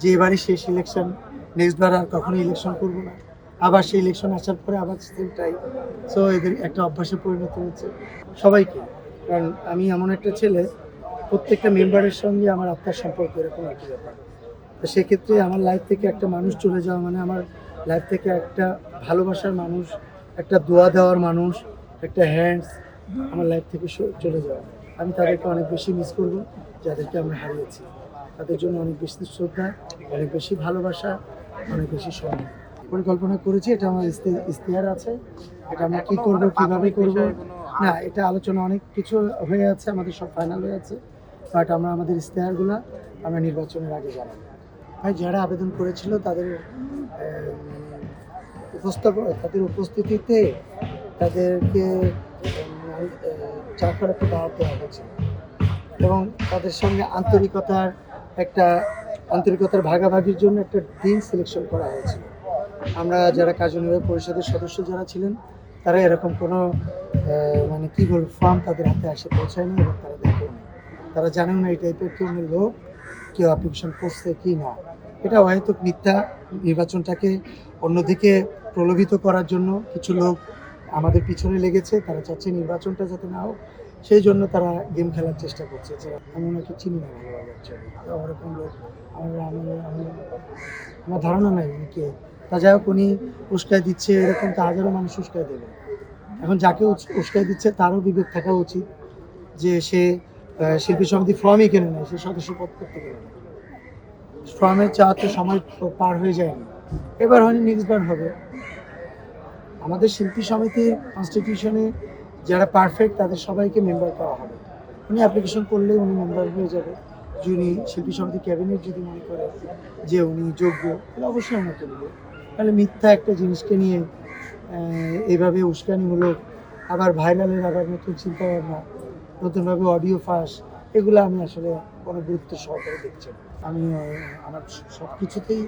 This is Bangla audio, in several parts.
যে এবারই শেষ ইলেকশন, নেক্সট বার আর কখনো ইলেকশন করবো না। আবার সেই ইলেকশন আসার পরে আবার সেমটাই। সো এদের একটা অভ্যাসে পরিণত হচ্ছে সবাইকে। কারণ আমি এমন একটা ছেলে, প্রত্যেকটা মেম্বারের সঙ্গে আমার আত্মার সম্পর্ক এরকম একটা ব্যাপার। তো সেক্ষেত্রে আমার লাইফ থেকে একটা মানুষ চলে যাওয়া মানে আমার লাইফ থেকে একটা ভালোবাসার মানুষ, একটা দোয়া দেওয়ার মানুষ, একটা হ্যান্ডস আমার লাইফ থেকে চলে যাওয়া। আমি তাদেরকে অনেক বেশি মিস করবো, যাদেরকে আমরা হারিয়েছি। তাদের জন্য অনেক বেশি শ্রদ্ধা, অনেক বেশি ভালোবাসা, অনেক বেশি সম্মান। পরিকল্পনা করেছি, এটা আমার ইশতেহার আছে। এটা আমরা কী করবো, কীভাবে করবো, না এটা আলোচনা অনেক কিছু হয়ে আছে, আমাদের সব ফাইনাল হয়ে আছে। বাট আমরা আমাদের ইশতেহারগুলো আমরা নির্বাচনের আগে জানাবো। ভাই যারা আবেদন করেছিল তাদের তাদের উপস্থিতিতে তাদেরকে চা করাতে দাওয়াত দেওয়া হয়েছিল এবং তাদের সঙ্গে আন্তরিকতার ভাগাভাগির জন্য একটা দিন সিলেকশন করা হয়েছিল। আমরা যারা কার্যনির্বাহী পরিষদের সদস্য যারা ছিলেন তারা এরকম কোনো মানে কী বলবো ফর্ম তাদের হাতে আসে পৌঁছায়নি এবং তারা দেখেও না, তারা জানেও না এই টাইপের কেউ লোক কেউ অ্যাপ্লিকেশন করছে কি না। এটা হয়তো মিথ্যা, নির্বাচনটাকে অন্যদিকে প্রলোভিত করার জন্য কিছু লোক আমাদের পিছনে লেগেছে। তারা চাচ্ছে নির্বাচনটা যাতে না হোক, সেই জন্য তারা গেম খেলার চেষ্টা করছে। যে আমি ওনাকে চিনি না ভালোভাবে, ওরকম লোক আমার ধারণা নাই উনি কে। তা যাই হোক, উনি উস্কায় দিচ্ছে, এরকম তো হাজারো মানুষ উস্কায় দেবে। এখন যাকে উস্কায় দিচ্ছে তারও বিবেক থাকা উচিত যে সে শিল্পী সমিতি ফর্মই কেনে নেয়, সে সদস্য পদ করতে গেলে ফর্মের চাওয়াতে সময় পার হয়ে যায়নি। এবার হয়নি, নেক্সট বার হবে। আমাদের শিল্পী সমিতির কনস্টিটিউশনে যারা পারফেক্ট তাদের সবাইকে মেম্বার করা হবে। উনি অ্যাপ্লিকেশন করলে উনি মেম্বার হয়ে যাবে। যিনি শিল্পী সমিতি ক্যাবিনেট যদি মনে করে যে উনি যোগ্য, তাহলে অবশ্যই ওনাকে দেবে। তাহলে মিথ্যা একটা জিনিসকে নিয়ে এইভাবে উস্কানিমূলক আবার ভাইরালের আবার নতুন চিন্তাভাবনা, নতুনভাবে অডিও ফাঁস, এগুলো আমি আসলে কোনো গুরুত্ব সহকারে দেখছি না। আমি আমার সব কিছুতেই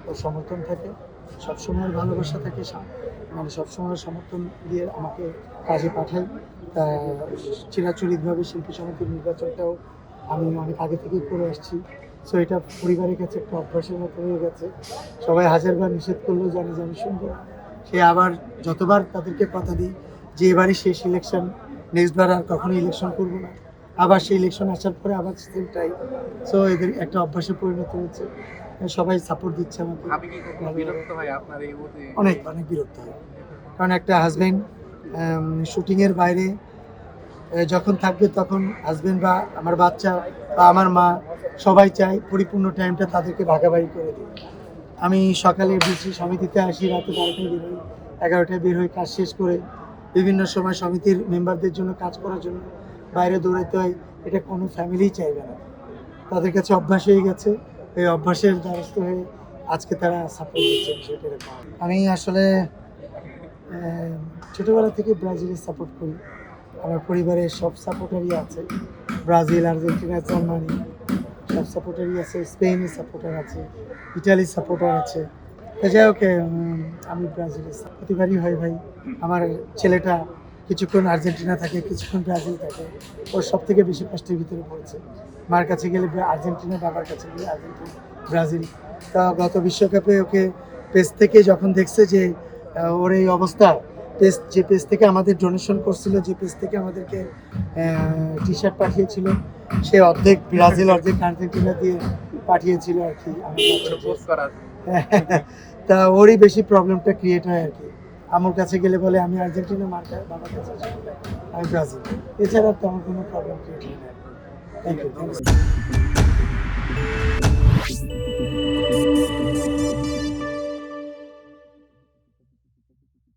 ওর সমর্থন থাকে, সবসময় ভালোবাসা থাকে, মানে সবসময় সমর্থন দিয়ে আমাকে কাজে পাঠায়। তা চিরাচরিতভাবে শিল্পী সমিতির নির্বাচনটাও আমি অনেক আগে থেকেই করে আসছি। সো এটা পরিবারের কাছে একটা অভ্যাসের মতো হয়ে গেছে। সবাই হাজারবার নিষেধ করলেও জানি যে আমি শুনবো না। সে আবার যতবার তাদেরকে কথা দিই যে এবারই শেষ ইলেকশন, নেক্সট বার আর কখনো ইলেকশন করবো না। আবার সেই ইলেকশন আসার পরে আবার সেমটাই। সো এদের একটা অভ্যাসে পরিণত হচ্ছে। সবাই সাপোর্ট দিচ্ছে আমাকে। অনেক অনেক বিরক্ত হয়, কারণ একটা হাজব্যান্ড শুটিংয়ের বাইরে যখন থাকবে তখন হাজব্যান্ড বা আমার বাচ্চা বা আমার মা সবাই চায় পরিপূর্ণ টাইমটা তাদেরকে ভাগাভাগি করে দিই। আমি সকালে বিসি সমিতিতে আসি, রাতে 12টায় বের হই, 11টায় বের হই, কাজ শেষ করে বিভিন্ন সময় সমিতির মেম্বারদের জন্য কাজ করার জন্য বাইরে দৌড়াতে হয়। এটা কোনো ফ্যামিলিই চাইবে না, তাদের কাছে অভ্যাস হয়ে গেছে। এই অভ্যাসের দ্বারস্থ হয়ে আজকে তারা সাপোর্ট দিচ্ছে সেটা। আমি আসলে ছোটোবেলা থেকে ব্রাজিলের সাপোর্ট করি। আমার পরিবারের সব সাপোর্টারই আছে, ব্রাজিল, আর্জেন্টিনা, জার্মানি সব সাপোর্টারই আছে, স্পেনের সাপোর্টার আছে, ইটালির সাপোর্টার আছে। তো যাই হোক, আমি ব্রাজিলের প্রতিবারই হয় ভাই। আমার ছেলেটা কিছুক্ষণ আর্জেন্টিনা থাকে, কিছুক্ষণ ব্রাজিল থাকে। ওর সব থেকে বেশি কষ্টের ভিতরে পড়েছে। মার কাছে গেলে আর্জেন্টিনা, বাবার কাছে গেলে আর্জেন্টিনা, ব্রাজিল। তা গত বিশ্বকাপে ওকে পেস থেকে যখন দেখছে যে ওর এই অবস্থা, যে পেজ থেকে আমাদের ডোনেশন করছিল, যে পেজ থেকে আমাদেরকে টি শার্ট পাঠিয়েছিল, সে অর্ধেক ব্রাজিল অর্ধেক আর্জেন্টিনা দিয়ে পাঠিয়েছিল আর কি। তা ওরই বেশি প্রবলেমটা ক্রিয়েট হয় আর কি। আমার কাছে গেলে বলে আমি আর্জেন্টিনা, বাবার কাছে আমি ব্রাজিল। এছাড়া তো আমার কোনো প্রবলেম ক্রিয়েট হয় না। Thank you.